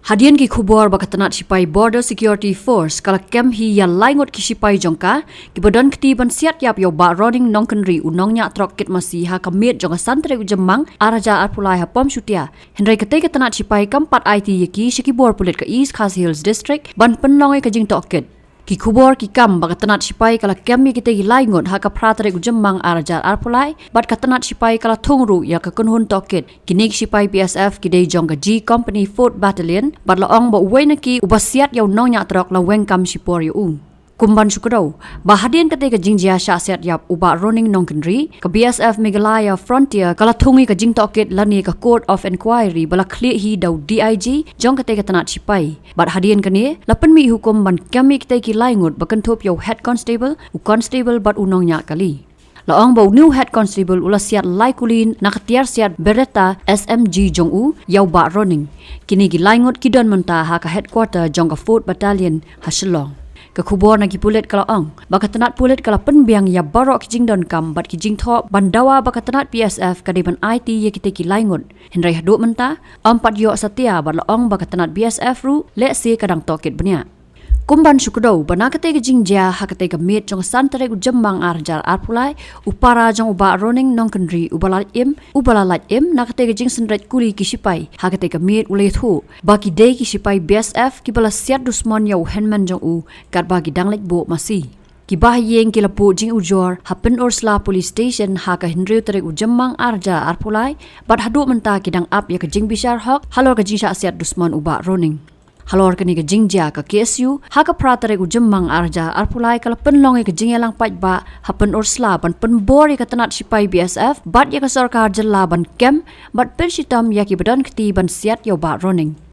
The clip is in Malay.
Hadian ki khubor bakatanat sipai Border Security Force kala kem hi ya laingot ki sipai jongka ki badan kti ban siat yap yo ba running nongkenri unongnya trok kit masih ha kamit jonga santre ujemang araja arpulai ha pom syutia henry kete katanat sipai kampat aiti yaki sikibor pulit ke East Khasi Hills district ban penlongai ka jing tokit ki khubor ki kam bakatanat sipai kala kem mi kite laingot ha ka pratre ujemang araja arpulai bat katanat sipai kala thungru ya ka kunhun tokit kinik sipai BSF ki dei jongga G Company 4th Battalion bat laong ba uwainaki ubasiat yaw nongnya trok la wengkam sipor yu kumban syukurau bahadian kate ka jingjia sya siat yap uba running nongkenri ka BSF Meghalaya frontier kala thungi ka jing tokit lani ka court of inquiry bala clear hi dau DIG jong kate ka tanat sipai bat hadian kane lapan mi hukum ban kami kate ki laingut bakan thop yo head constable u constable bat unongnya kali laong bau new head constable ula siat laikulin nakatiar siat bereta SMG jong u yau ba running kini gi laingut kidon menta ha ka headquarter jong ka 4th Battalion ha Shillong ka khubor na ki pulit kala ang bakatanat pulit kala penbiang ya barok jing don kam bat ki jing tho bandawa bakatanat BSF kadiban IT ye kite ki laingut henry hadu menta ampat yo satia bat laong bakatanat BSF ru le se kadang tokit benya kumban syukudau banakate ke jingjia hakate ke mit jong santere ujemang arjar arpulai upara jong uba running nongkenri ubalalat im nakate ke jing senret kuli ki sipai hakate ke mit ule thu baki dei ki sipai BSF ki bala siat dusman yau henman jong u kat bagi danglek bo masi ki bahyeng ki lapu jing ujor hapen orsla police station ha ka hinriu terek ujemang arja arpulai bat hadu menta ki dang up ya ke jing bishar hok halor ke jing siat dusman uba running halor kini ke jingjia ka KSU ha ka pratare ujemang arja arpulai kala penlongi ke jingelang pajba hapen orsla ban penbori ka tanat sipai BSF bat ya ka sarkar jella ban kem bat pensitam ya ki badan kti ban siat yo ba running